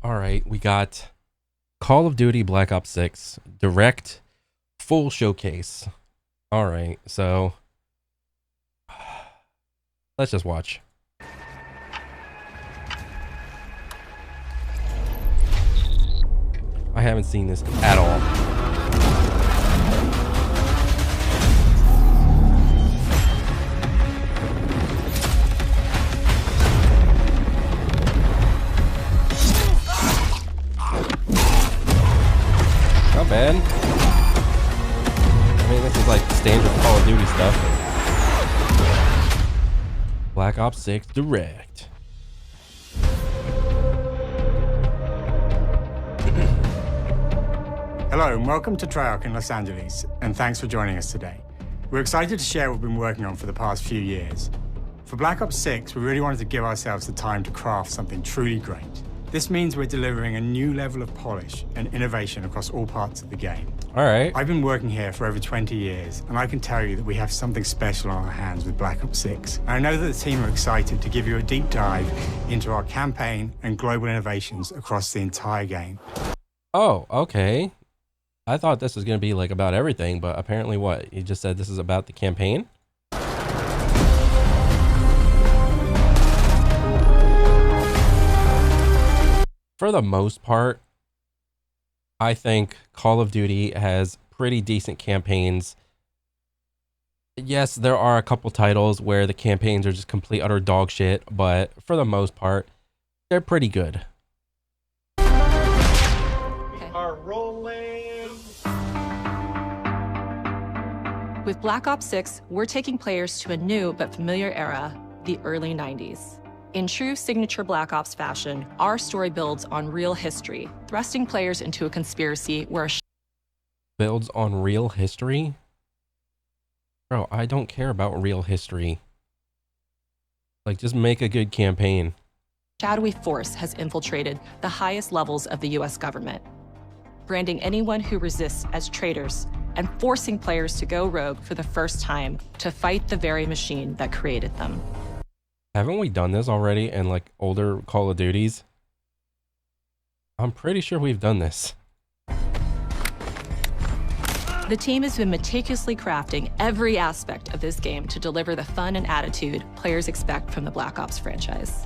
All right, we got Call of Duty Black Ops 6 direct full showcase. All right, so let's just watch. I haven't seen this at all. Not bad. I mean, this is like standard Call of Duty stuff. Black Ops 6 direct. Hello and welcome to Treyarch in Los Angeles, and thanks for joining us today. We're excited to share what we've been working on for the past few years. For Black Ops 6, we really wanted to give ourselves the time to craft something truly great. This means we're delivering a new level of polish and innovation across all parts of the game. All right. I've been working here for over 20 years, and I can tell you that we have something special on our hands with Black Ops 6. And I know that the team are excited to give you a deep dive into our campaign and global innovations across the entire game. Oh, okay. I thought this was going to be like about everything, but apparently what? You just said this is about the campaign? For the most part, I think Call of Duty has pretty decent campaigns. Yes, there are a couple titles where the campaigns are just complete utter dog shit, but for the most part, they're pretty good. Are rolling. With Black Ops 6, we're taking players to a new but familiar era, the early 90s. In true signature Black Ops fashion, our story builds on real history, thrusting players into a conspiracy where Builds on real history? Bro, I don't care about real history. Like, just make a good campaign. shadowy force has infiltrated the highest levels of the US government, branding anyone who resists as traitors and forcing players to go rogue for the first time to fight the very machine that created them. Haven't we done this already in like older Call of Duties? I'm pretty sure we've done this. The team has been meticulously crafting every aspect of this game to deliver the fun and attitude players expect from the Black Ops franchise.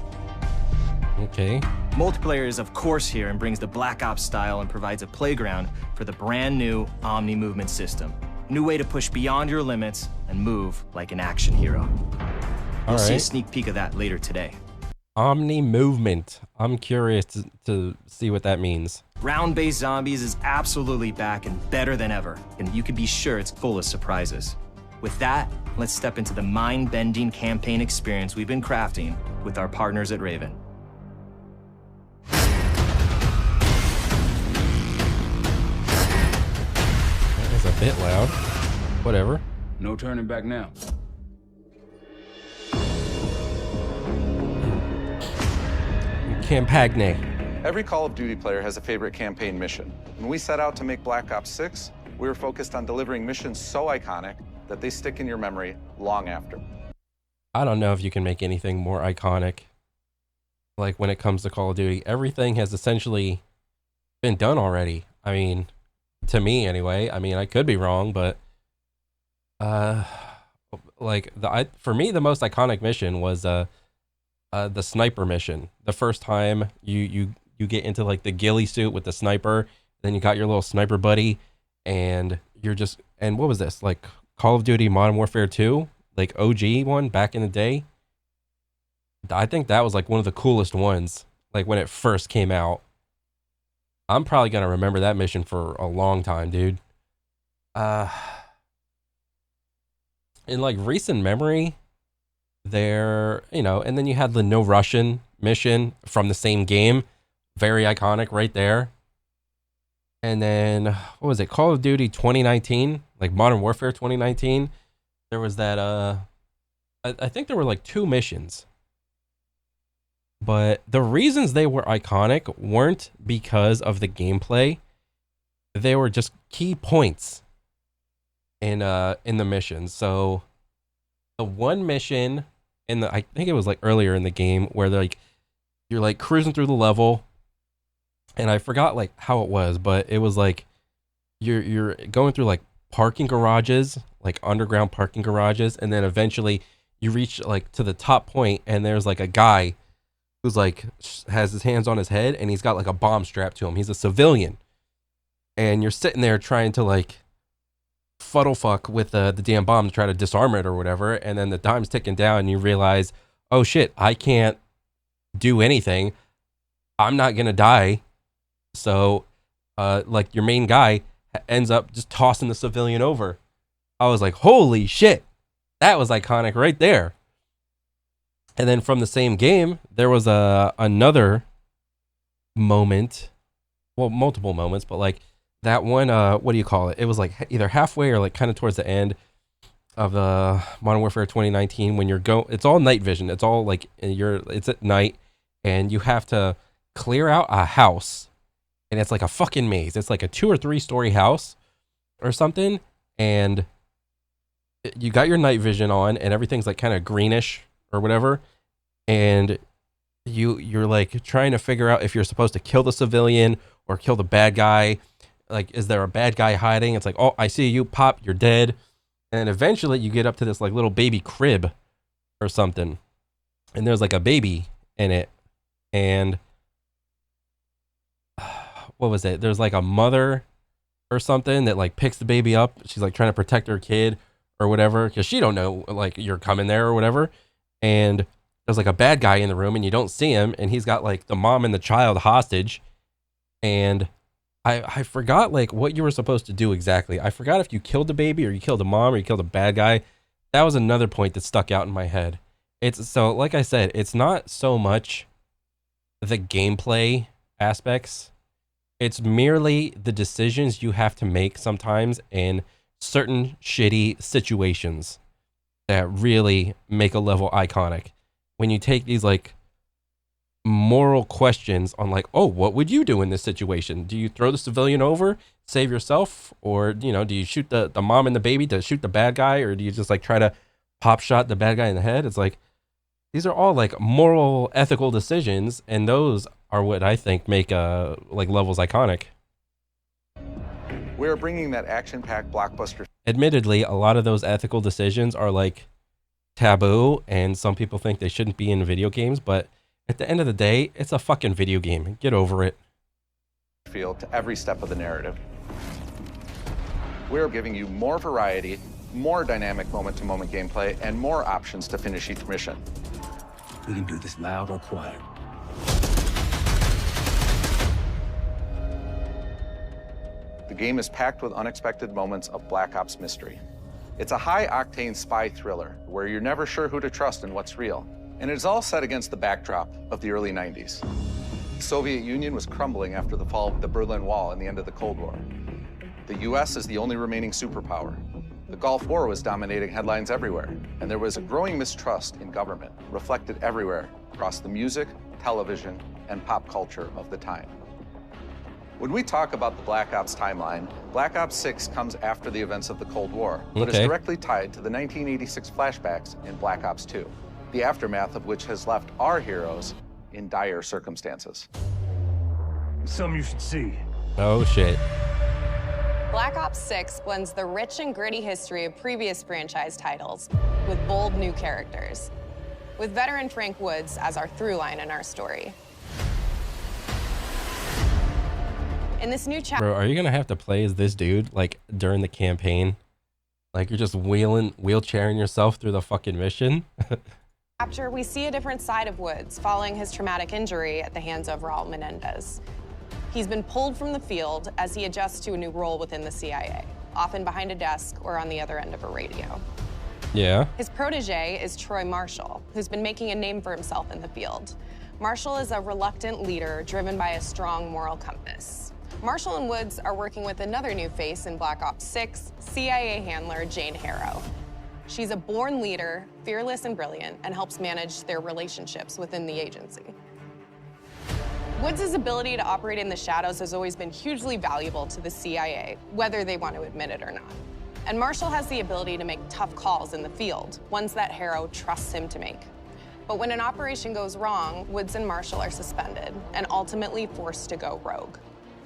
Okay. Multiplayer is of course here and brings the Black Ops style and provides a playground for the brand new Omni movement system. New way to push beyond your limits and move like an action hero. You'll see a sneak peek of that later today. Omni movement. I'm curious to see what that means. Round-based zombies is absolutely back and better than ever, and you can be sure it's full of surprises. With that, let's step into the mind-bending campaign experience we've been crafting with our partners at Raven. That is a bit loud. Whatever. No turning back now. Campagne. Every Call of Duty player has a favorite campaign mission. When we set out to make Black Ops 6, we were focused on delivering missions so iconic that they stick in your memory long after. I don't know if you can make anything more iconic. Like when it comes to Call of Duty, everything has essentially been done already. I mean, to me anyway. I mean, I could be wrong, but like for me, the most iconic mission was the sniper mission. The first time you get into like the ghillie suit with the sniper, then you got your little sniper buddy, and you're just, and what was this, like Call of Duty Modern Warfare 2, like OG one back in the day? I think that was like one of the coolest ones, like when it first came out. I'm probably gonna remember that mission for a long time, dude. In like recent memory, there, you know, and then you had the No Russian mission from the same game, very iconic right there. And then what was it, Call of Duty 2019, like Modern Warfare 2019, there was that I think there were like 2 missions, but the reasons they were iconic weren't because of the gameplay. They were just key points in the mission. So the one mission I think it was like earlier in the game where like you're like cruising through the level, and I forgot like how it was, but it was like you're going through like parking garages, like underground parking garages, and then eventually you reach like to the top point, and there's like a guy who's like has his hands on his head, and he's got like a bomb strapped to him. He's a civilian, and you're sitting there trying to like fuddle fuck with the damn bomb to try to disarm it or whatever, and then the time's ticking down, and you realize, oh shit, I can't do anything. I'm not gonna die. So, like your main guy ends up just tossing the civilian over. I was like, holy shit, that was iconic right there. And then from the same game, there was another moment, well, multiple moments, but like that one, what do you call it? It was like either halfway or like kind of towards the end of Modern Warfare 2019 when it's all night vision. It's all like it's at night, and you have to clear out a house, and it's like a fucking maze. It's like a 2 or 3 story house or something, and you got your night vision on, and everything's like kind of greenish or whatever, and you're like trying to figure out if you're supposed to kill the civilian or kill the bad guy. Like, is there a bad guy hiding? It's like, oh, I see you, pop, you're dead. And eventually you get up to this like little baby crib or something, and there's like a baby in it, and what was it? There's like a mother or something that like picks the baby up. She's like trying to protect her kid or whatever, because she don't know like you're coming there or whatever. And there's like a bad guy in the room, and you don't see him, and he's got like the mom and the child hostage. And I forgot like what you were supposed to do exactly. I forgot if you killed the baby or you killed the mom or you killed a bad guy. That was another point that stuck out in my head. It's so, like I said, it's not so much the gameplay aspects. It's merely the decisions you have to make sometimes in certain shitty situations that really make a level iconic. When you take these like moral questions on like, oh, what would you do in this situation? Do you throw the civilian over, save yourself? Or, you know, do you shoot the mom and the baby to shoot the bad guy? Or do you just like try to pop shot the bad guy in the head? It's like, these are all like moral, ethical decisions, and those are what I think make like levels iconic. We're bringing that action-packed blockbuster. Admittedly, a lot of those ethical decisions are like taboo, and some people think they shouldn't be in video games, but at the end of the day, it's a fucking video game. Get over it. Feel to every step of the narrative. We're giving you more variety, more dynamic moment-to-moment gameplay, and more options to finish each mission. We can do this loud or quiet. The game is packed with unexpected moments of Black Ops mystery. It's a high-octane spy thriller where you're never sure who to trust and what's real. And it's all set against the backdrop of the early 90s. The Soviet Union was crumbling after the fall of the Berlin Wall and the end of the Cold War. The US is the only remaining superpower. The Gulf War was dominating headlines everywhere, and there was a growing mistrust in government, reflected everywhere across the music, television, and pop culture of the time. When we talk about the Black Ops timeline, Black Ops 6 comes after the events of the Cold War, but is directly tied to the 1986 flashbacks in Black Ops 2, the aftermath of which has left our heroes in dire circumstances. Something you should see. Oh, shit. Black Ops 6 blends the rich and gritty history of previous franchise titles with bold new characters, with veteran Frank Woods as our through line in our story. In this new chapter... Bro, are you gonna have to play as this dude, like, during the campaign? Like, you're just wheelchairing yourself through the fucking mission? After we see a different side of Woods following his traumatic injury at the hands of Raul Menendez. He's been pulled from the field as he adjusts to a new role within the CIA, often behind a desk or on the other end of a radio. Yeah. His protege is Troy Marshall, who's been making a name for himself in the field. Marshall is a reluctant leader driven by a strong moral compass. Marshall and Woods are working with another new face in Black Ops 6, CIA handler Jane Harrow. She's a born leader, fearless and brilliant, and helps manage their relationships within the agency. Woods' ability to operate in the shadows has always been hugely valuable to the CIA, whether they want to admit it or not. And Marshall has the ability to make tough calls in the field, ones that Harrow trusts him to make. But when an operation goes wrong, Woods and Marshall are suspended and ultimately forced to go rogue.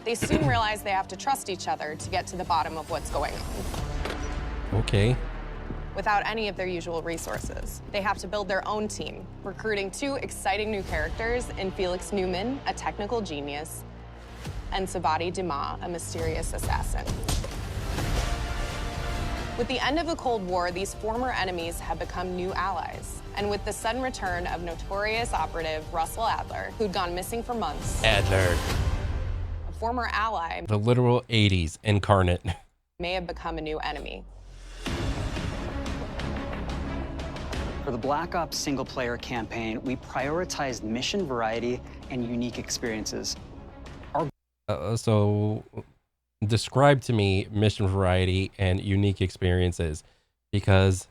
They soon realize they have to trust each other to get to the bottom of what's going on. Okay. Without any of their usual resources, they have to build their own team, recruiting 2 exciting new characters in Felix Newman, a technical genius, and Savati Dumas, a mysterious assassin. With the end of the Cold War, these former enemies have become new allies. And with the sudden return of notorious operative Russell Adler, who'd gone missing for months, Adler, a former ally, the literal 80s incarnate, may have become a new enemy. For the Black Ops single-player campaign, we prioritized mission variety and unique experiences. So describe to me mission variety and unique experiences, because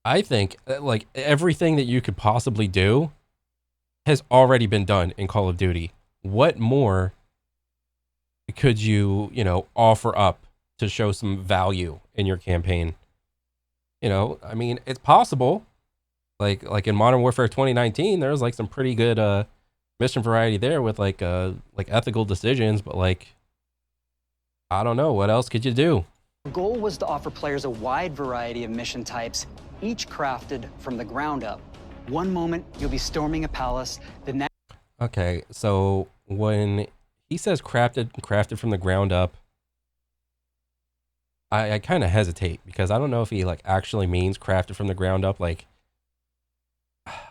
I think like everything that you could possibly do has already been done in Call of Duty. What more could you, offer up to show some value in your campaign? I mean, it's possible. Like in Modern Warfare 2019, there's like some pretty good mission variety there with like ethical decisions, but like, I don't know, what else could you do? The goal was to offer players a wide variety of mission types, each crafted from the ground up. One moment, you'll be storming a palace, the next... Okay, so when he says crafted from the ground up, I kind of hesitate, because I don't know if he like actually means crafted from the ground up. Like,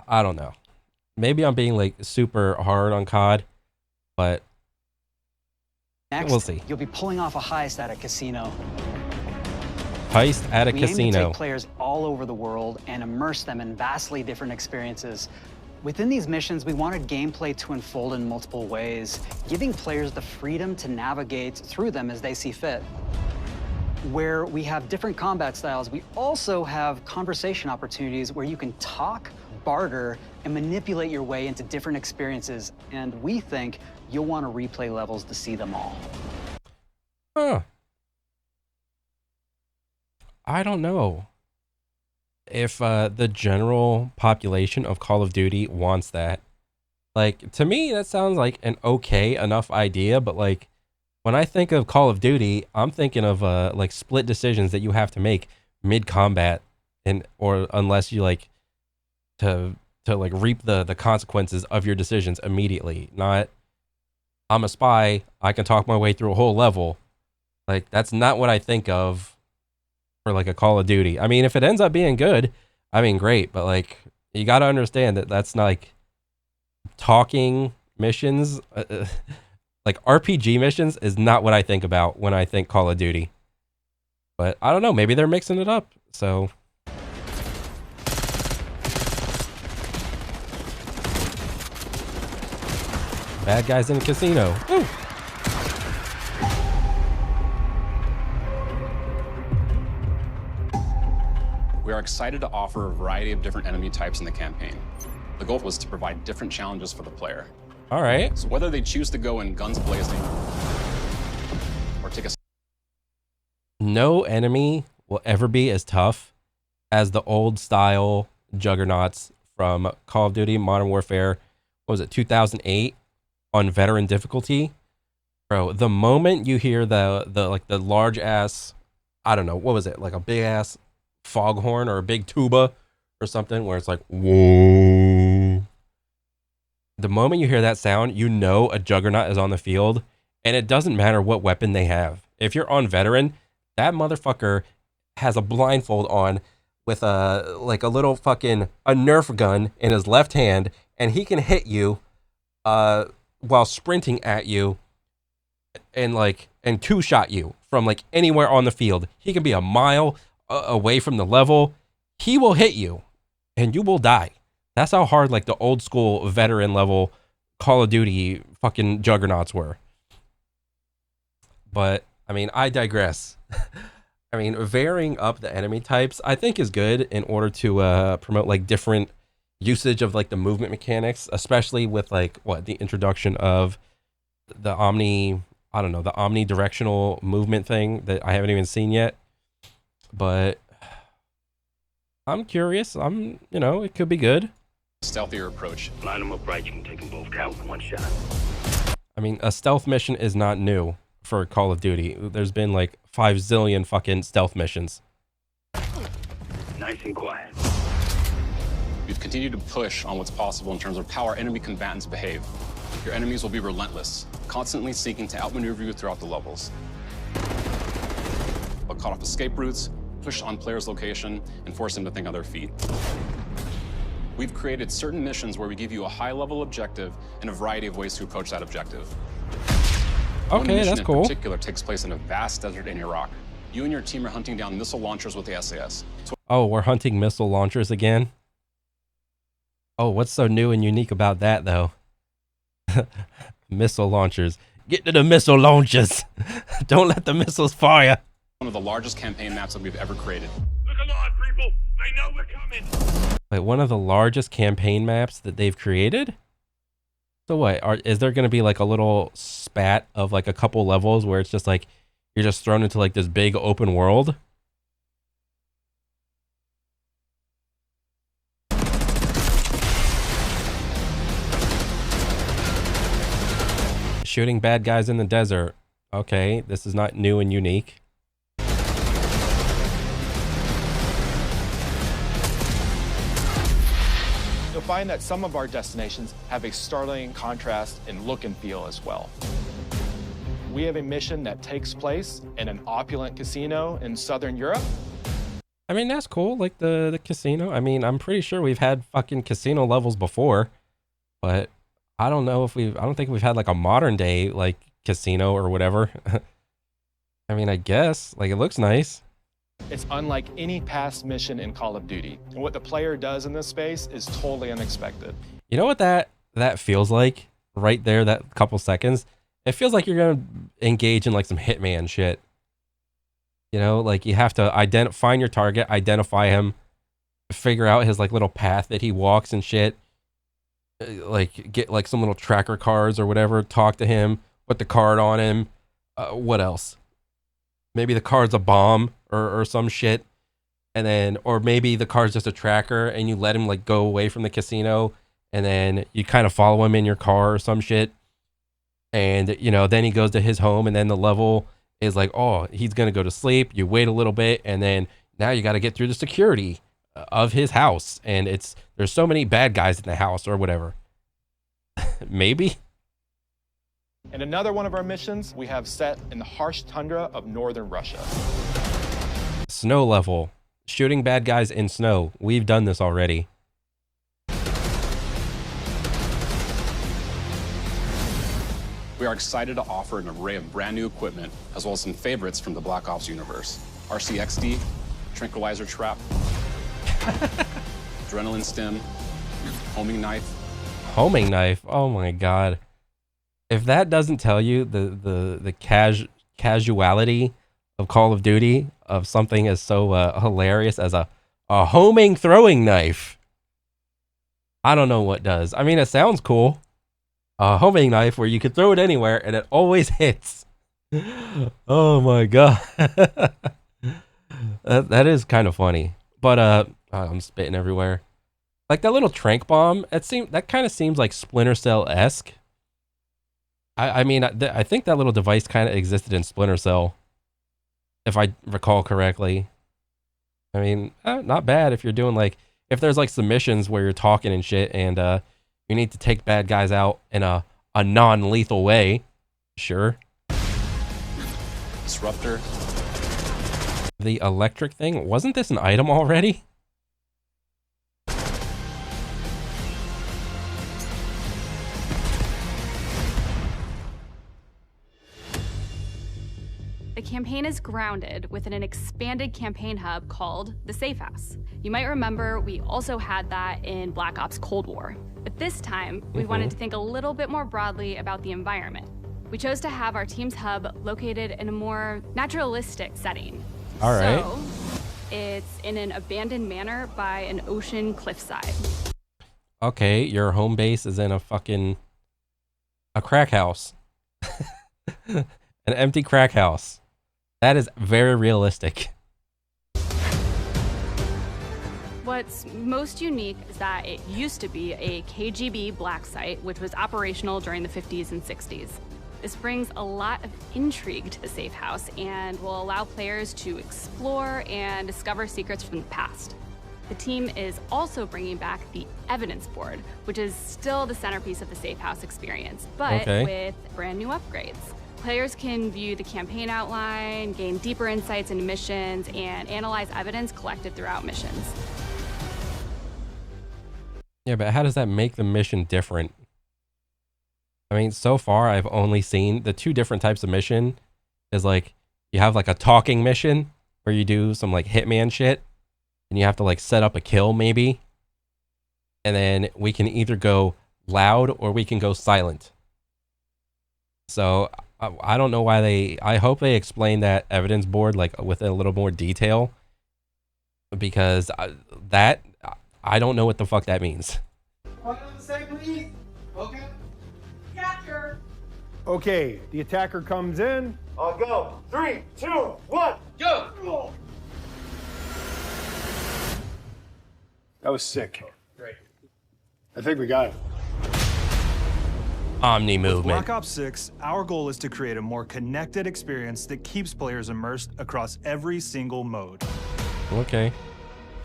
I don't know. Maybe I'm being like super hard on COD, but Next, we'll see. You'll be pulling off a heist at a casino. Heist at a We aim to casino. take players all over the world and immerse them in vastly different experiences. Within these missions, we wanted gameplay to unfold in multiple ways, giving players the freedom to navigate through them as they see fit. Where we have different combat styles, we also have conversation opportunities where you can talk, barter, and manipulate your way into different experiences. And we think you'll want to replay levels to see them all. Huh. I don't know if the general population of Call of Duty wants that. Like, to me, that sounds like an okay enough idea, but like, when I think of Call of Duty, I'm thinking of like split decisions that you have to make mid-combat, or unless you like to like reap the consequences of your decisions immediately. Not, I'm a spy, I can talk my way through a whole level. Like, that's not what I think of for like a Call of Duty. I mean, if it ends up being good, I mean, great, but like, you got to understand that that's not like talking missions. Like RPG missions is not what I think about when I think Call of Duty. But I don't know, maybe they're mixing it up. So bad guys in a casino. Woo. We are excited to offer a variety of different enemy types in the campaign. The goal was to provide different challenges for the player. All right. So whether they choose to go in guns blazing or take a... No enemy will ever be as tough as the old style juggernauts from Call of Duty Modern Warfare. What was it, 2008 on veteran difficulty? Bro, the moment you hear the like the large ass, I don't know, what was it? Like a big ass foghorn or a big tuba or something where it's like, whoa. The moment you hear that sound, you know a juggernaut is on the field, and it doesn't matter what weapon they have. If you're on veteran, that motherfucker has a blindfold on with a little fucking a Nerf gun in his left hand, and he can hit you while sprinting at you and two-shot you from like anywhere on the field. He can be a mile away from the level. He will hit you, and you will die. That's how hard like the old school veteran level Call of Duty fucking juggernauts were. But I mean, I digress. I mean, varying up the enemy types, I think is good in order to promote like different usage of like the movement mechanics, especially with like the introduction of the the omnidirectional movement thing that I haven't even seen yet. But I'm curious. It could be good. stealthier approach. Line them up right, you can take them both out with one shot. I mean, a stealth mission is not new for Call of Duty. There's been like 5 zillion fucking stealth missions. Nice and quiet. We've continued to push on what's possible in terms of how our enemy combatants behave. Your enemies will be relentless, constantly seeking to outmaneuver you throughout the levels. They'll cut off escape routes, push on players' location, and force them to think on their feet. We've created certain missions where we give you a high-level objective and a variety of ways to approach that objective. One Okay, mission that's in cool. particular takes place in a vast desert in Iraq. You and your team are hunting down missile launchers with the SAS. Oh, we're hunting missile launchers again? Oh, what's so new and unique about that, though? Missile launchers. Get to the missile launchers. Don't let the missiles fire. One of the largest campaign maps that we've ever created. Look alive, people! They know we're coming! Wait, one of the largest campaign maps that they've created? So what, is there going to be like a little spat of like a couple levels where it's just like, you're just thrown into like this big open world? Shooting bad guys in the desert. Okay, this is not new and unique. You'll find that some of our destinations have a startling contrast in look and feel as well. We have a mission that takes place in an opulent casino in Southern Europe. I mean, that's cool, like the casino. I mean, I'm pretty sure we've had fucking casino levels before, but I don't think we've had like a modern day like casino or whatever. I mean, I guess, like, it looks nice. It's unlike any past mission in Call of Duty. And what the player does in this space is totally unexpected. You know what that feels like right there, that couple seconds? It feels like you're going to engage in like some Hitman shit. You know, like you have to find your target, identify him, figure out his like little path that he walks and shit. Like get like some little tracker cards or whatever, talk to him, put the card on him. What else? Maybe the card's a bomb or some shit. And then, or maybe the card's just a tracker and you let him like go away from the casino and then you kind of follow him in your car or some shit. And, you know, then he goes to his home and then the level is like, oh, he's going to go to sleep. You wait a little bit and then now you got to get through the security of his house. And there's so many bad guys in the house or whatever. Maybe. And another one of our missions we have set in the harsh tundra of northern Russia. Snow level. Shooting bad guys in snow. We've done this already. We are excited to offer an array of brand new equipment, as well as some favorites from the Black Ops universe. RCXD, Tranquilizer Trap, Adrenaline Stim, Homing Knife. Homing knife? Oh my god. If that doesn't tell you the casuality of Call of Duty, of something as so hilarious as a homing throwing knife, I don't know what does. I mean, it sounds cool. A homing knife where you could throw it anywhere and it always hits. Oh my god. that is kind of funny. But I'm spitting everywhere. Like that little trank bomb, that kind of seems like Splinter Cell-esque. I mean, I think that little device kind of existed in Splinter Cell, if I recall correctly. I mean, not bad if you're doing like, if there's like some missions where you're talking and shit and you need to take bad guys out in a non-lethal way. Sure. Disruptor. The electric thing, wasn't this an item already? The campaign is grounded within an expanded campaign hub called the Safe House. You might remember we also had that in Black Ops Cold War. But this time, we wanted to think a little bit more broadly about the environment. We chose to have our team's hub located in a more naturalistic setting. All right. So, it's in an abandoned manor by an ocean cliffside. Okay, your home base is in a crack house. An empty crack house. That is very realistic. What What's most unique is that it used to be a KGB black site, which was operational during the 50s and 60s. This brings a lot of intrigue to the safe house and will allow players to explore and discover secrets from the past. The team is also bringing back the evidence board, which is still the centerpiece of the safe house experience, but with brand new upgrades. Players can view the campaign outline, gain deeper insights into missions, and analyze evidence collected throughout missions. Yeah, but how does that make the mission different? I mean, so far I've only seen the two different types of mission is like, you have like a talking mission where you do some like hitman shit and you have to like set up a kill maybe. And then we can either go loud or we can go silent. So I don't know why I hope they explain that evidence board like with a little more detail, because I don't know what the fuck that means. Okay, the attacker comes in. I'll go. 3, 2, 1, go! That was sick. Great. I think we got it. Omni movement. With Black Ops 6, our goal is to create a more connected experience that keeps players immersed across every single mode. Okay.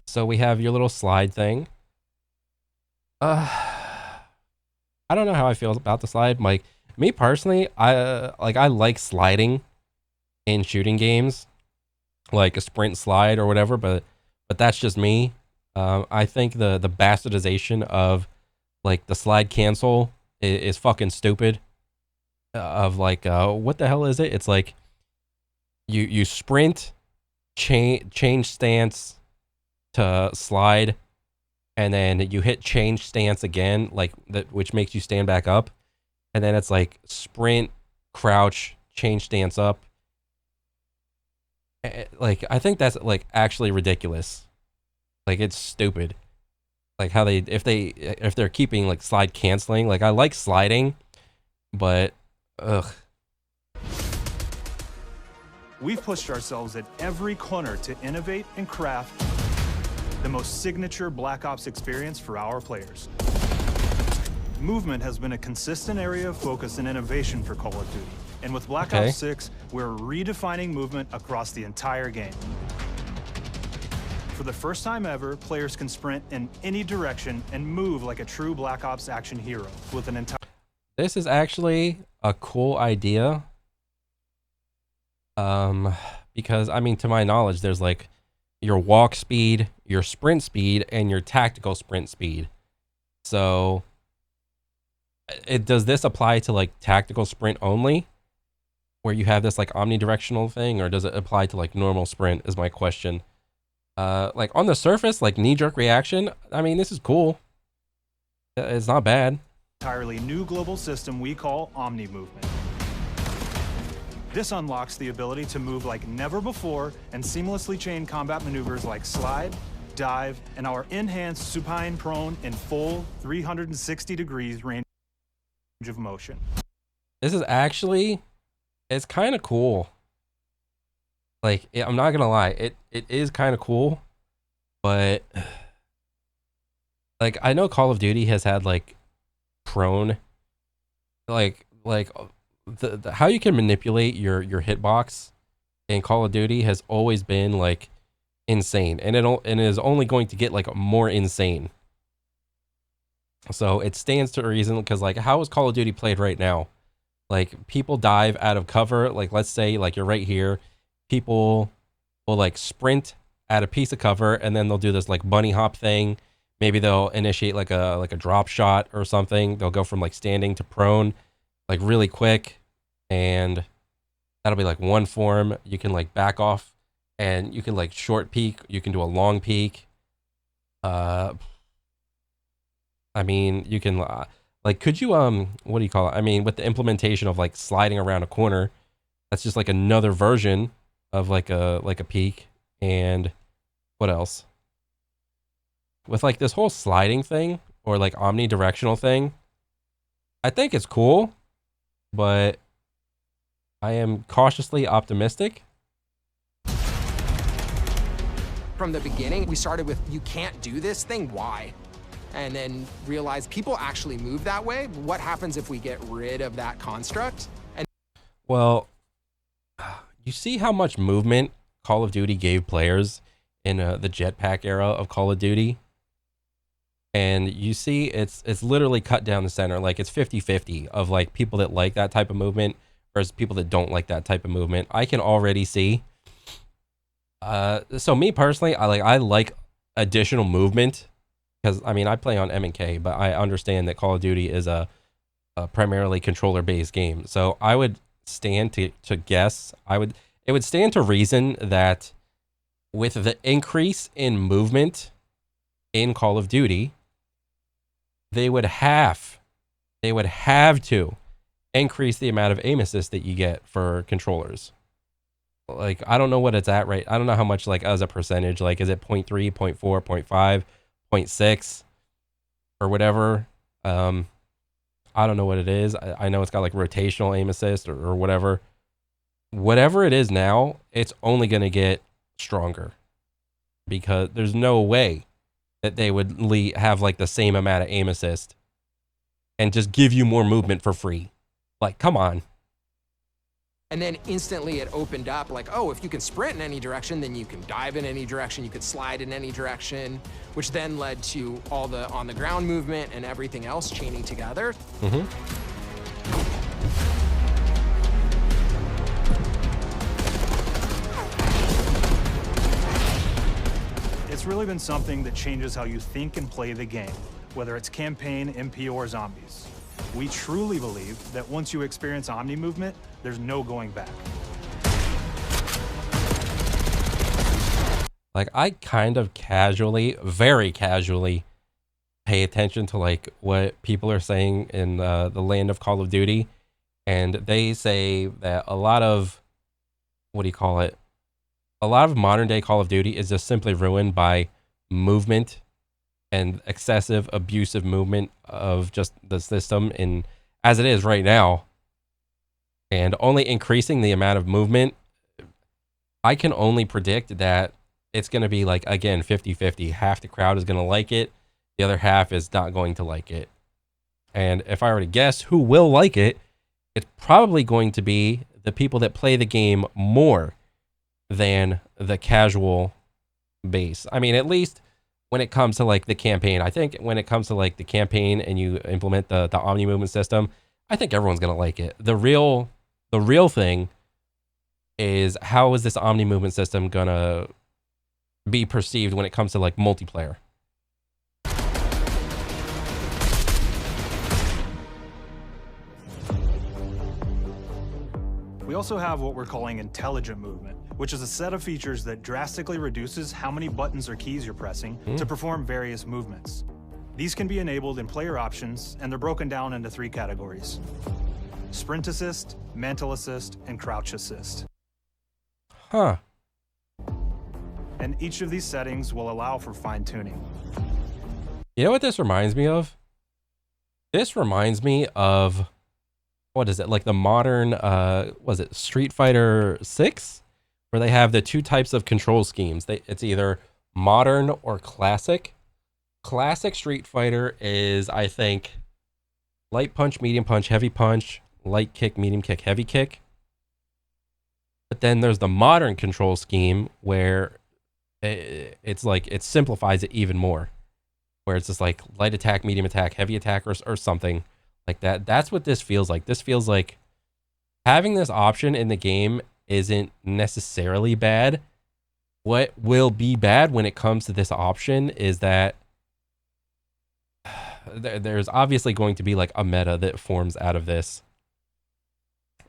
So we have your little slide thing. I don't know how I feel about the slide. Like, me personally, I like sliding in shooting games, like a sprint slide or whatever, but that's just me. I think the bastardization of like the slide cancel is fucking stupid. Of like, what the hell is it? It's like you sprint, change stance to slide, and then you hit change stance again, like that, which makes you stand back up, and then it's like sprint, crouch, change stance up. Like, I think that's like actually ridiculous. Like, it's stupid. Like how if they're keeping like slide canceling, like I like sliding, but ugh. We've pushed ourselves at every corner to innovate and craft the most signature Black Ops experience for our players. Movement has been a consistent area of focus and innovation for Call of Duty. And with Black Ops 6, we're redefining movement across the entire game. For the first time ever, players can sprint in any direction and move like a true Black Ops action hero with an entire... This is actually a cool idea. Because, I mean, to my knowledge, there's like your walk speed, your sprint speed, and your tactical sprint speed. So, does this apply to like tactical sprint only? Where you have this like omnidirectional thing, or does it apply to like normal sprint is my question. Like on the surface, like knee-jerk reaction, I mean, this is cool. It's not bad. Entirely new global system we call Omni Movement. This unlocks the ability to move like never before and seamlessly chain combat maneuvers like slide, dive, and our enhanced supine prone in full 360 degrees range of motion. This is actually, it's kind of cool. Like, I'm not gonna lie, it is kind of cool, but like I know Call of Duty has had like prone, like the how you can manipulate your hitbox in Call of Duty has always been like insane, and it is only going to get like more insane. So it stands to reason, because like how is Call of Duty played right now? Like people dive out of cover, like let's say like you're right here. People will like sprint at a piece of cover, and then they'll do this like bunny hop thing. Maybe they'll initiate like a drop shot or something. They'll go from like standing to prone like really quick, and that'll be like one form. You can like back off, and you can like short peek. You can do a long peek. I mean, you can like, could you what do you call it? I mean, with the implementation of like sliding around a corner, that's just like another version of like a peak. And what else? With like this whole sliding thing, or like omnidirectional thing, I think it's cool, but I am cautiously optimistic. from the beginning. We started with, you can't do this thing, why? And then realized people actually move that way. What happens if we get rid of that construct? And well, you see how much movement Call of Duty gave players in the jetpack era of Call of Duty? And you see it's literally cut down the center. Like it's 50-50 of like people that like that type of movement versus people that don't like that type of movement. I can already see. So me personally, I like additional movement because I mean I play on M&K, but I understand that Call of Duty is a primarily controller based game. So I would stand to guess. It would stand to reason that with the increase in movement in Call of Duty, they would have to increase the amount of aim assist that you get for controllers. Like, I don't know what it's at, right? I don't know how much, like, as a percentage, like, is it 0.3, 0.4, 0.5, 0.6, or whatever? I don't know what it is. I know it's got, like, rotational aim assist or whatever. Whatever it is now, it's only going to get stronger because there's no way that they would have, like, the same amount of aim assist and just give you more movement for free. Like, come on. And then instantly it opened up like, oh, if you can sprint in any direction, then you can dive in any direction, you could slide in any direction, which then led to all the on the ground movement and everything else chaining together. Mm-hmm. It's really been something that changes how you think and play the game, whether it's campaign, MP, or zombies. We truly believe that once you experience Omni movement, there's no going back. Like, I kind of casually, very casually, pay attention to, like, what people are saying in the land of Call of Duty. And they say that a lot of, what do you call it? A lot of modern day Call of Duty is just simply ruined by movement and excessive abusive movement of just the system in as it is right now, and only increasing the amount of movement. I can only predict that it's going to be like, again, 50-50. Half the crowd is going to like it, the other half is not going to like it. And if I were to guess who will like it, it's probably going to be the people that play the game more than the casual base. I mean, at least when it comes to like the campaign. I think when it comes to like the campaign and you implement the Omni movement system, I think everyone's going to like it. The real thing is, how is this Omni movement system going to be perceived when it comes to like multiplayer? We also have what we're calling intelligent movement, which is a set of features that drastically reduces how many buttons or keys you're pressing to perform various movements. These can be enabled in player options, and they're broken down into 3 categories: sprint assist, mantle assist, and crouch assist. Huh. And each of these settings will allow for fine-tuning. You know what this reminds me of? This reminds me of, what is it, like the modern, was it Street Fighter 6? Where they have the 2 types of control schemes. It's either modern or classic. Classic Street Fighter is, I think, light punch, medium punch, heavy punch, light kick, medium kick, heavy kick. But then there's the modern control scheme where it's like, it simplifies it even more. Where it's just like light attack, medium attack, heavy attack, or something like that. That's what this feels like. This feels like having this option in the game isn't necessarily bad. What will be bad when it comes to this option is that there's obviously going to be like a meta that forms out of this.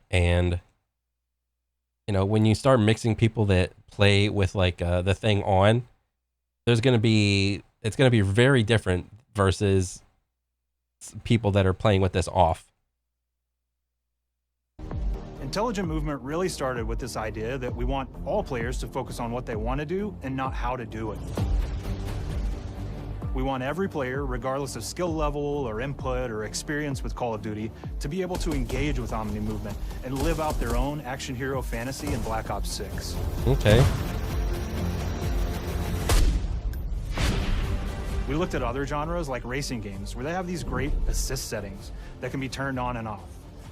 And, you know, when you start mixing people that play with like the thing on, it's going to be very different versus people that are playing with this off. Intelligent movement really started with this idea that we want all players to focus on what they want to do and not how to do it. We want every player, regardless of skill level or input or experience with Call of Duty, to be able to engage with Omni movement and live out their own action hero fantasy in Black Ops 6. Okay. We looked at other genres like racing games where they have these great assist settings that can be turned on and off.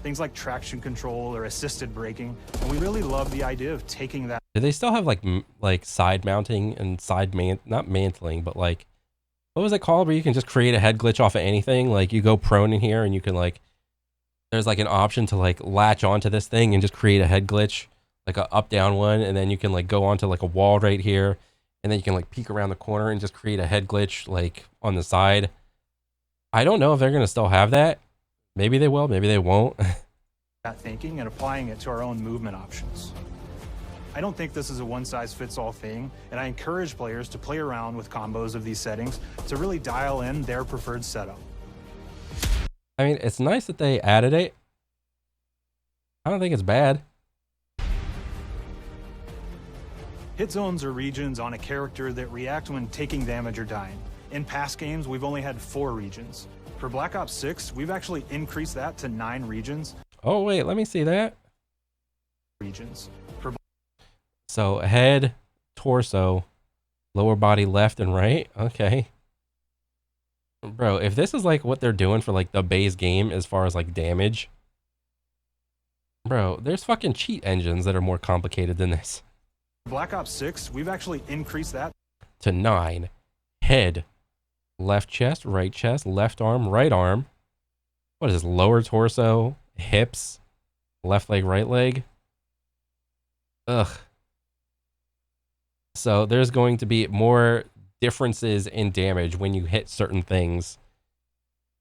Things like traction control or assisted braking. And we really love the idea of taking that. Do they still have like side mounting and not mantling, but like, what was it called where you can just create a head glitch off of anything? Like you go prone in here and you can like, there's like an option to like latch onto this thing and just create a head glitch, like a up down one. And then you can like go onto like a wall right here. And then you can like peek around the corner and just create a head glitch like on the side. I don't know if they're going to still have that. Maybe they will, maybe they won't. That thinking and applying it to our own movement options. I don't think this is a one-size-fits-all thing, and I encourage players to play around with combos of these settings to really dial in their preferred setup. I mean, it's nice that they added it. I don't think it's bad. Hit zones are regions on a character that react when taking damage or dying. In past games, we've only had 4 regions. For Black Ops 6, we've actually increased that to 9 regions. Oh, wait, let me see that. Regions. So head, torso, lower body left and right. Okay. Bro, if this is like what they're doing for like the base game as far as like damage. Bro, there's fucking cheat engines that are more complicated than this. Black Ops 6, we've actually increased that to 9. Head, left chest, left arm, right arm. What is this? Lower torso, hips, left leg, right leg. Ugh. So there's going to be more differences in damage when you hit certain things.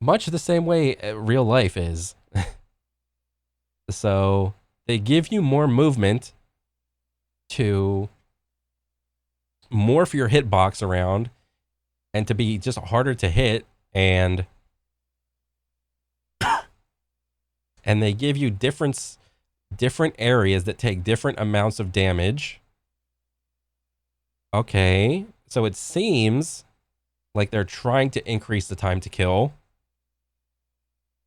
Much the same way real life is. So they give you more movement to morph your hitbox around and to be just harder to hit, and they give you different areas that take different amounts of damage. Okay, so it seems like they're trying to increase the time to kill,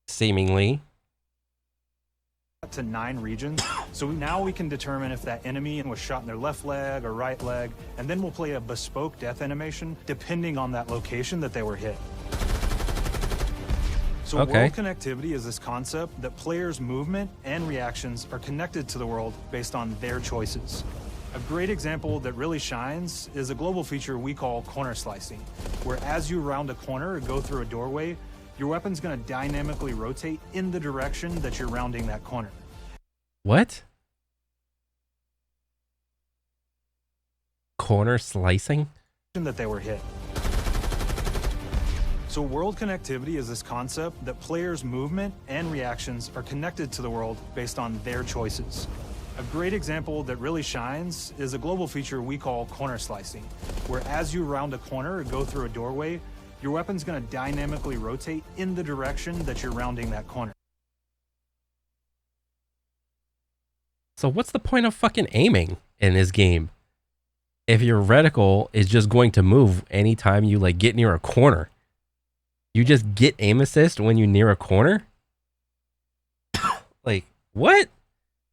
seemingly. To 9 regions. So now we can determine if that enemy was shot in their left leg or right leg, and then we'll play a bespoke death animation depending on that location that they were hit. So world connectivity is this concept that players' movement and reactions are connected to the world based on their choices. A great example that really shines is a global feature we call corner slicing, where as you round a corner or go through a doorway, your weapon's going to dynamically rotate in the direction that you're rounding that corner. What? Corner slicing? That they were hit. So world connectivity is this concept that players' movement and reactions are connected to the world based on their choices. A great example that really shines is a global feature we call corner slicing, where as you round a corner or go through a doorway, your weapon's going to dynamically rotate in the direction that you're rounding that corner. So what's the point of fucking aiming in this game if your reticle is just going to move anytime you like get near a corner? You just get aim assist when you're near a corner? Like, what?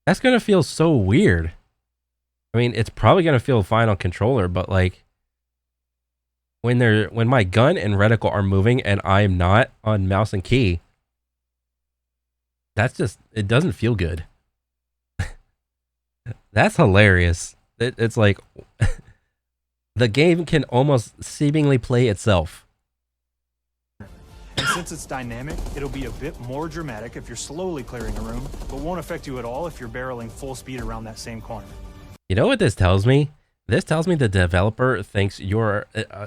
That's going to feel so weird. I mean, it's probably going to feel fine on controller, but like when my gun and reticle are moving and I'm not on mouse and key, that's just, it doesn't feel good. That's hilarious. It's like the game can almost seemingly play itself. And since it's dynamic, it'll be a bit more dramatic if you're slowly clearing a room, but won't affect you at all if you're barreling full speed around that same corner. You know what this tells me? This tells me the developer thinks you're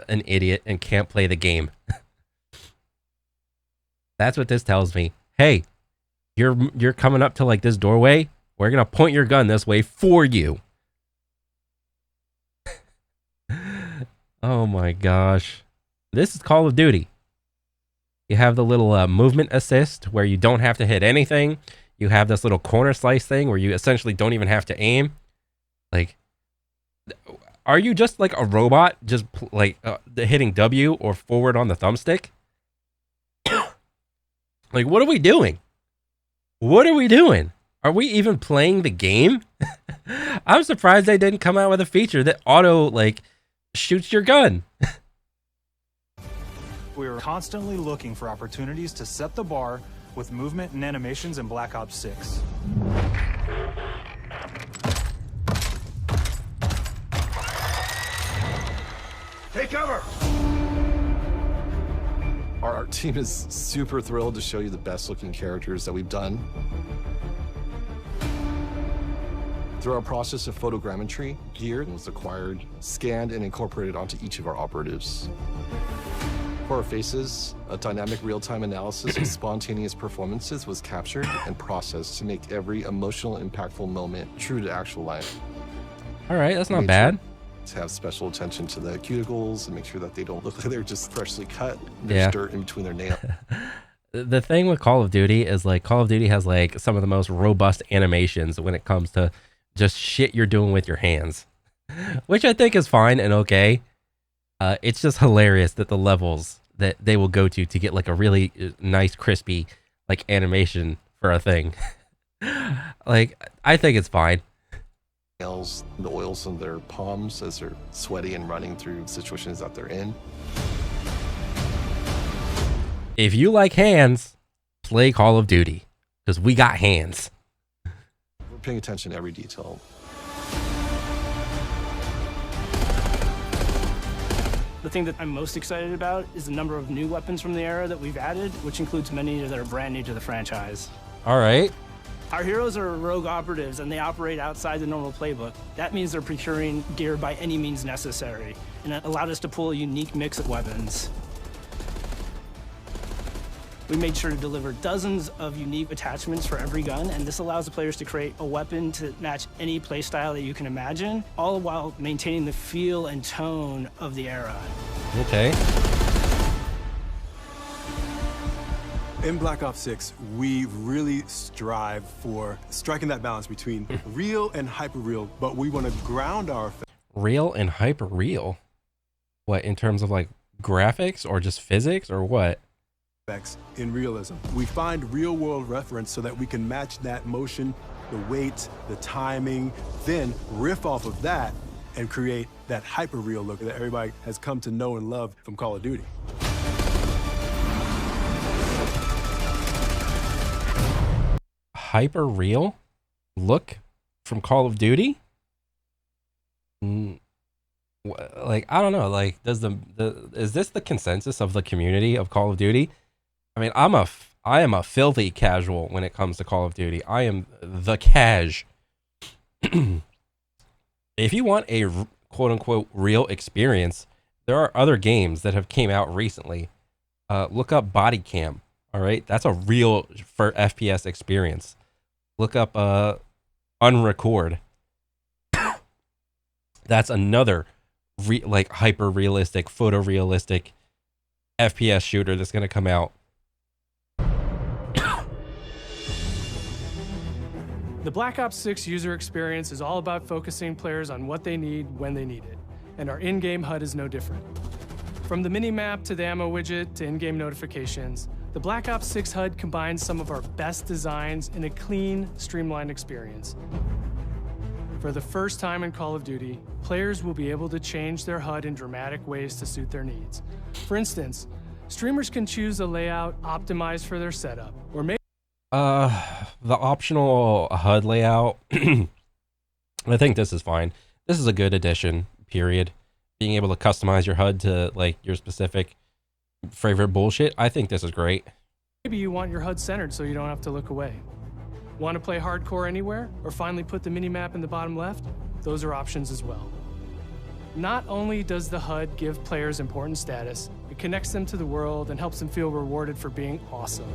an idiot and can't play the game. That's what this tells me. Hey, you're coming up to like this doorway. We're going to point your gun this way for you. Oh my gosh. This is Call of Duty. You have the little movement assist where you don't have to hit anything. You have this little corner slice thing where you essentially don't even have to aim. Like, are you just like a robot just like hitting W or forward on the thumbstick? Like, what are we doing? What are we doing? Are we even playing the game? I'm surprised they didn't come out with a feature that auto like shoots your gun. We were constantly looking for opportunities to set the bar with movement and animations in Black Ops 6. Take cover! Our team is super thrilled to show you the best looking characters that we've done. Through our process of photogrammetry, gear was acquired, scanned, and incorporated onto each of our operatives. For our faces, a dynamic real-time analysis of spontaneous performances was captured and processed to make every emotional, impactful moment true to actual life. All right, that's not bad. To have special attention to the cuticles and make sure that they don't look like they're just freshly cut. There's Yeah. dirt in between their nails. The thing with Call of Duty is like Call of Duty has like some of the most robust animations when it comes to just shit you're doing with your hands, which I think is fine and okay. It's just hilarious that the levels that they will go to get like a really nice, crispy like animation for a thing. Like, I think it's fine. Nails, the oils in their palms as they're sweaty and running through situations that they're in. If you like hands, play Call of Duty because we got hands. We're paying attention to every detail. The thing that I'm most excited about is the number of new weapons from the era that we've added, which includes many that are brand new to the franchise. All right. Our heroes are rogue operatives, and they operate outside the normal playbook. That means they're procuring gear by any means necessary, and it allowed us to pull a unique mix of weapons. We made sure to deliver dozens of unique attachments for every gun, and this allows the players to create a weapon to match any playstyle that you can imagine, all while maintaining the feel and tone of the era. Okay. In Black Ops 6, we really strive for striking that balance between real and hyper-real, but we want to ground our Real and hyper real. What, in terms of like graphics or just physics or what? effects in realism. We find real-world reference so that we can match that motion, the weight, the timing, then riff off of that and create that hyper-real look that everybody has come to know and love from Call of Duty. Hyper real look from Call of Duty? Like, I don't know, like, does is this the consensus of the community of Call of Duty? I mean, I am a filthy casual when it comes to Call of Duty. I am the cash. If you want a quote unquote real experience, there are other games that have came out recently. Look up Body Cam. All right, that's a real for FPS experience. Look up Unrecord. That's another like hyper realistic, photorealistic FPS shooter that's gonna come out. The Black Ops 6 user experience is all about focusing players on what they need when they need it, and our in-game HUD is no different. From the mini-map to the ammo widget to in-game notifications, the Black Ops 6 HUD combines some of our best designs in a clean, streamlined experience. For the first time in Call of Duty, players will be able to change their HUD in dramatic ways to suit their needs. For instance, streamers can choose a layout optimized for their setup, or maybe the optional HUD layout. I think this is fine. This is a good addition, period. Being able to customize your HUD to like your specific favorite bullshit. I think this is great. maybe you want your HUD centered so you don't have to look away. Want to play hardcore anywhere, or finally put the minimap in the bottom left? Those are options as well. Not only does the HUD give players important status, it connects them to the world and helps them feel rewarded for being awesome.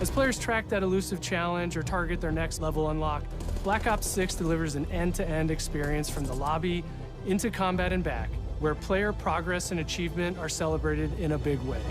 As players track that elusive challenge or target their next level unlock, Black Ops 6 delivers an end-to-end experience from the lobby into combat and back, where player progress and achievement are celebrated in a big way.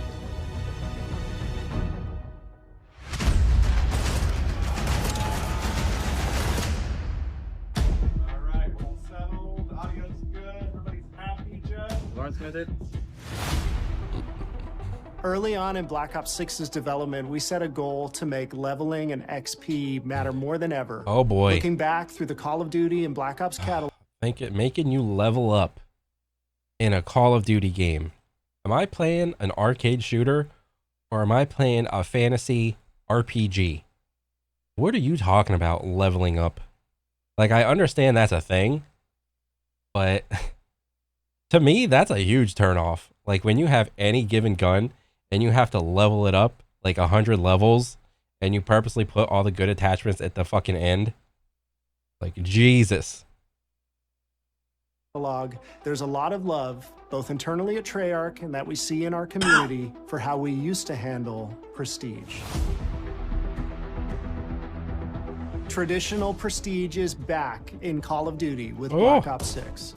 Early on in Black Ops 6's development, we set a goal to make leveling and XP matter more than ever. Oh boy. Looking back through the Call of Duty and Black Ops catalog. Making you level up in a Call of Duty game Am I playing an arcade shooter or am I playing a fantasy RPG? What are you talking about leveling up? Like, I understand that's a thing, but to me, that's a huge turnoff. Like, when you have any given gun and you have to level it up like 100 levels and you purposely put all the good attachments at the fucking end, like, Jesus. There's a lot of love, both internally at Treyarch and that we see in our community, for how we used to handle Prestige. Traditional Prestige is back in Call of Duty with Black Ops 6.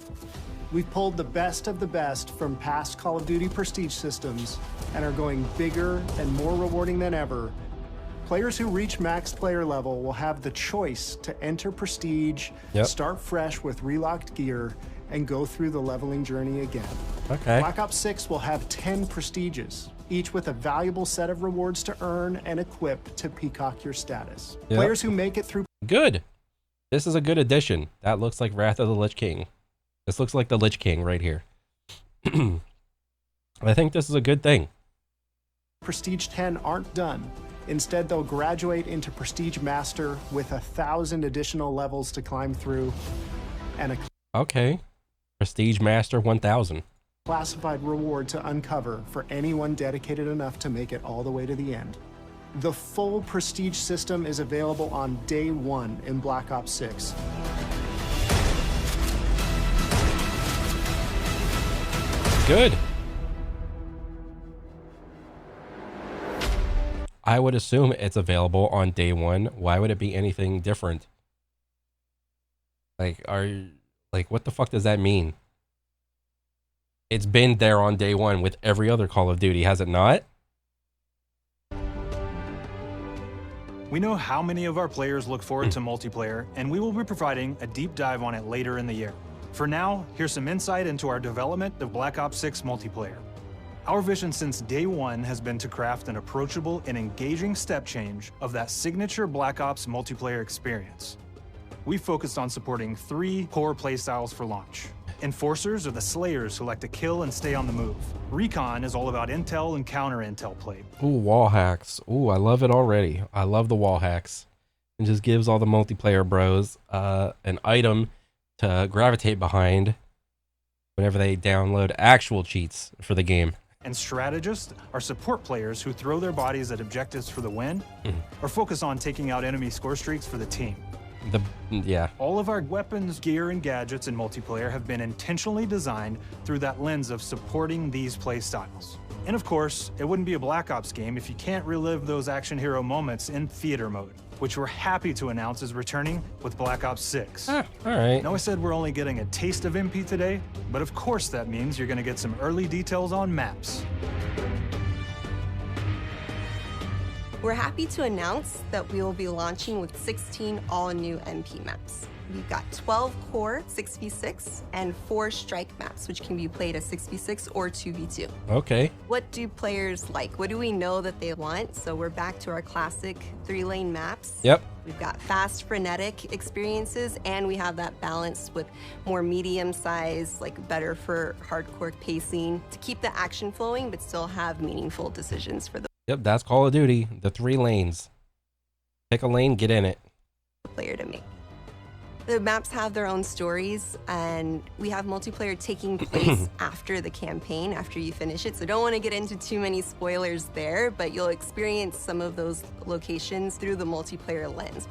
We've pulled the best of the best from past Call of Duty Prestige systems and are going bigger and more rewarding than ever. Players who reach max player level will have the choice to enter Prestige, start fresh with relocked gear, and go through the leveling journey again. Okay. Black Ops 6 will have 10 Prestiges, each with a valuable set of rewards to earn and equip to peacock your status. Players who make it through... Good. This is a good addition. That looks like Wrath of the Lich King. This looks like the Lich King right here. I think this is a good thing. Prestige 10 aren't done. Instead, they'll graduate into Prestige Master with 1,000 additional levels to climb through and a Okay. Prestige Master 1000. Classified reward to uncover for anyone dedicated enough to make it all the way to the end. The full Prestige system is available on day one in Black Ops 6. Good. I would assume it's available on day one. Why would it be anything different? Like, what the fuck does that mean? It's been there on day one with every other Call of Duty, has it not? We know how many of our players look forward to multiplayer, and we will be providing a deep dive on it later in the year. For now, here's some insight into our development of Black Ops 6 multiplayer. Our vision since day one has been to craft an approachable and engaging step change of that signature Black Ops multiplayer experience. We focused on supporting 3 core playstyles for launch. Enforcers are the slayers who like to kill and stay on the move. Recon is all about intel and counter-intel play. Ooh, wall hacks. Ooh, I love it already. I love the wall hacks. It just gives all the multiplayer bros an item to gravitate behind whenever they download actual cheats for the game. And strategists are support players who throw their bodies at objectives for the win or focus on taking out enemy score streaks for the team. All of our weapons, gear, and gadgets in multiplayer have been intentionally designed through that lens of supporting these play styles. And of course, it wouldn't be a Black Ops game if you can't relive those action hero moments in theater mode, which we're happy to announce is returning with Black Ops 6. All right. Now I said we're only getting a taste of MP today, but of course that means you're gonna get some early details on maps. We're happy to announce that we will be launching with 16 all-new MP maps. We've got 12 core 6v6 and 4 strike maps, which can be played as 6v6 or 2v2. Okay. What do players like? What do we know that they want? So we're back to our classic 3-lane maps. Yep. We've got fast, frenetic experiences, and we have that balance with more medium size, like better for hardcore pacing to keep the action flowing, but still have meaningful decisions for the Yep, that's Call of Duty. The 3 lanes. Pick a lane, get in it. player to make. The maps have their own stories, and we have multiplayer taking place after the campaign, after you finish it. So don't want to get into too many spoilers there, but you'll experience some of those locations through the multiplayer lens.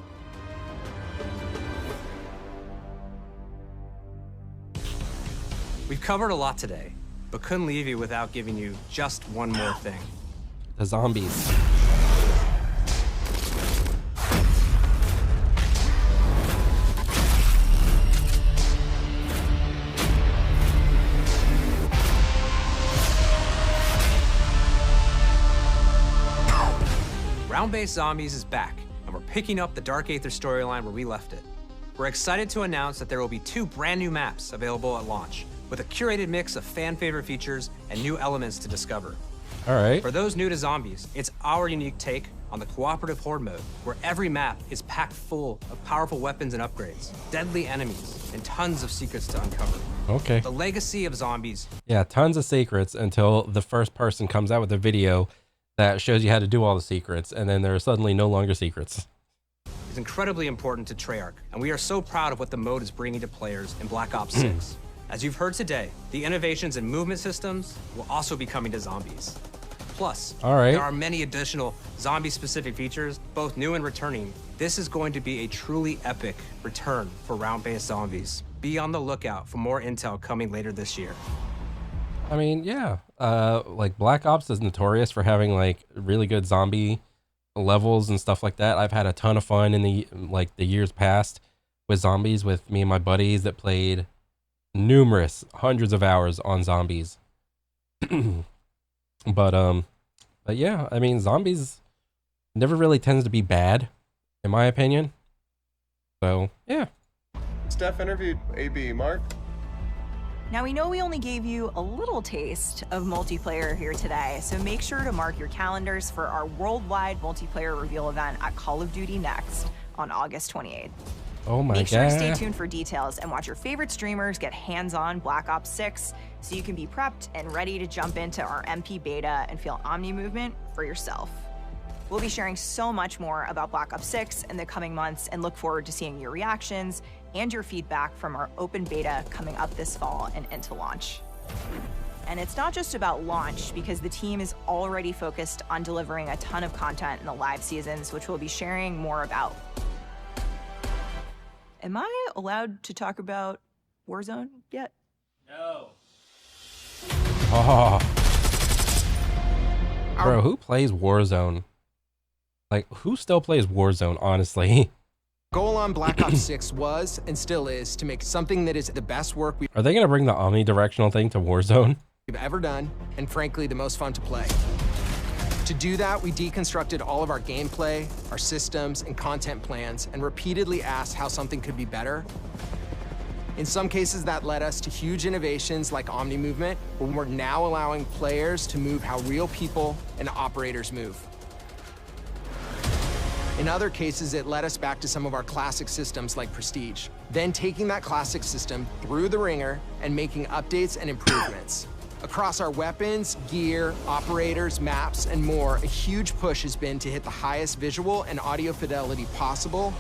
We've covered a lot today, but couldn't leave you without giving you just one more thing. The zombies. Round-based Zombies is back, and we're picking up the Dark Aether storyline where we left it. We're excited to announce that there will be 2 brand new maps available at launch, with a curated mix of fan-favorite features and new elements to discover. All right. For those new to Zombies, it's our unique take on the cooperative horde mode, where every map is packed full of powerful weapons and upgrades, deadly enemies, and tons of secrets to uncover. Okay. The legacy of zombies. Yeah, tons of secrets until the first person comes out with a video that shows you how to do all the secrets, and then there are suddenly no longer secrets. Is incredibly important to Treyarch, and we are so proud of what the mode is bringing to players in Black Ops 6. As you've heard today, the innovations in movement systems will also be coming to zombies. Plus, there are many additional zombie-specific features, both new and returning. This is going to be a truly epic return for round-based zombies. Be on the lookout for more intel coming later this year. I mean, yeah, like Black Ops is notorious for having like really good zombie levels and stuff like that. I've had a ton of fun in the years past with zombies with me and my buddies that played hundreds of hours on zombies. But yeah, I mean, zombies never really tends to be bad, in my opinion. So yeah. Steph interviewed AB. Mark? Now, we know we only gave you a little taste of multiplayer here today, so make sure to mark your calendars for our worldwide multiplayer reveal event at Call of Duty Next on August 28th. Oh my God. Make sure to stay tuned for details and watch your favorite streamers get hands-on Black Ops 6 so you can be prepped and ready to jump into our MP beta and feel Omni movement for yourself. We'll be sharing so much more about Black Ops 6 in the coming months and look forward to seeing your reactions and your feedback from our open beta coming up this fall and into launch. And it's not just about launch, because the team is already focused on delivering a ton of content in the live seasons, which we'll be sharing more about. Am I allowed to talk about Warzone yet? No. Oh. Bro, who plays Warzone? Like, who still plays Warzone, honestly? Goal on Black Ops 6 was, and still is, to make something that is the best work Are they going to bring the omnidirectional thing to Warzone? we've ever done, and frankly, the most fun to play. To do that, we deconstructed all of our gameplay, our systems, and content plans, and repeatedly asked how something could be better. In some cases, that led us to huge innovations like Omni Movement, where we're now allowing players to move how real people and operators move. In other cases, it led us back to some of our classic systems like Prestige, then taking that classic system through the ringer and making updates and improvements. Across our weapons, gear, operators, maps, and more, a huge push has been to hit the highest visual and audio fidelity possible.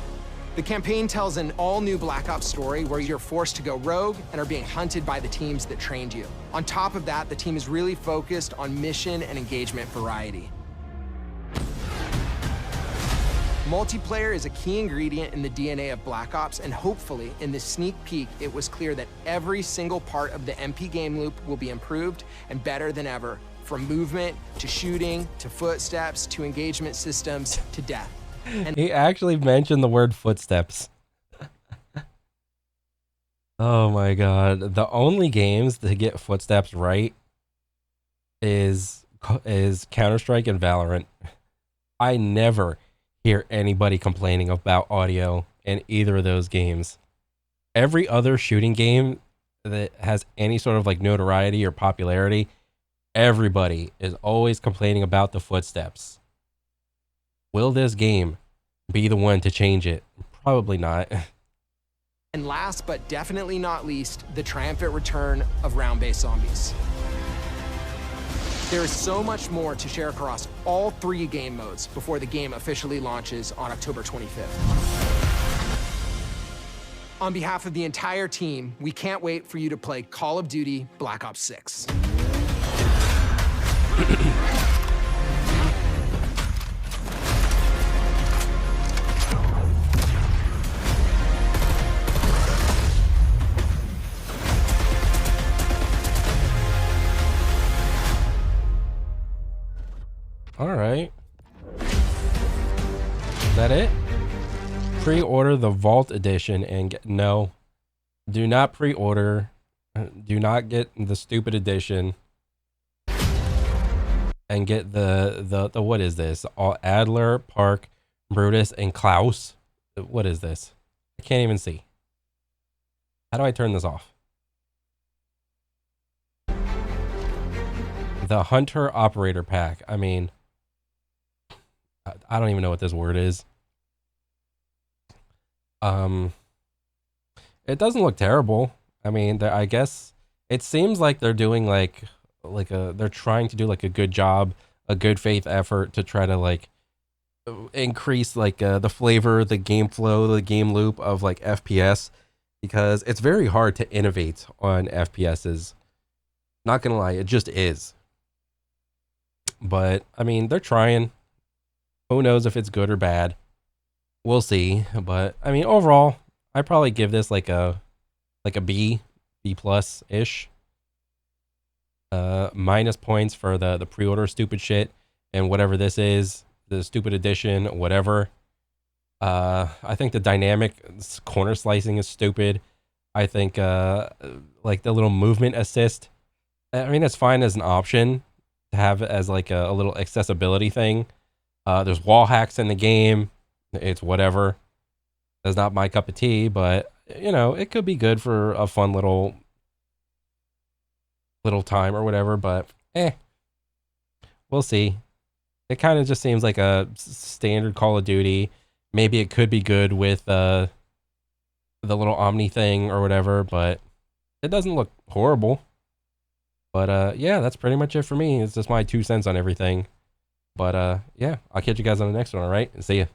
The campaign tells an all-new Black Ops story where you're forced to go rogue and are being hunted by the teams that trained you. On top of that, the team is really focused on mission and engagement variety. Multiplayer is a key ingredient in the DNA of Black Ops, and hopefully, in this sneak peek, it was clear that every single part of the MP game loop will be improved and better than ever, from movement, to shooting, to footsteps, to engagement systems, to death. And he actually mentioned the word footsteps. Oh my God. The only games to get footsteps right is Counter-Strike and Valorant. I never hear anybody complaining about audio in either of those games. Every other shooting game that has any sort of like notoriety or popularity, everybody is always complaining about the footsteps. Will this game be the one to change it? Probably not. And last but definitely not least, the triumphant return of round-based zombies. There is so much more to share across all 3 game modes before the game officially launches on October 25th. On behalf of the entire team, we can't wait for you to play Call of Duty Black Ops 6. All right. Is that it? Pre-order the Vault Edition and get, no. Do not pre-order. Do not get the stupid edition. And get the what is this? All Adler, Park, Brutus, and Klaus. What is this? I can't even see. How do I turn this off? The Hunter Operator Pack. I mean, I don't even know what this word is. It doesn't look terrible. I mean, I guess it seems like they're doing they're trying to do like a good job, a good faith effort to try to like increase like the flavor, the game flow, the game loop of like FPS, because it's very hard to innovate on FPSs. Not gonna lie, it just is. But I mean, they're trying. Who knows if it's good or bad? We'll see. But I mean, overall, I'd probably give this like a B plus ish. Minus points for the pre-order stupid shit and whatever this is, the stupid edition, whatever. I think the dynamic corner slicing is stupid. I think like the little movement assist, I mean, it's fine as an option to have it as like a little accessibility thing. There's wall hacks in the game. It's whatever. That's not my cup of tea, but you know, it could be good for a fun little time or whatever, but we'll see. It kind of just seems like a standard Call of Duty. Maybe it could be good with the little Omni thing or whatever, but it doesn't look horrible. But yeah, that's pretty much it for me. It's just my 2 cents on everything. But yeah, I'll catch you guys on the next one, all right? See ya.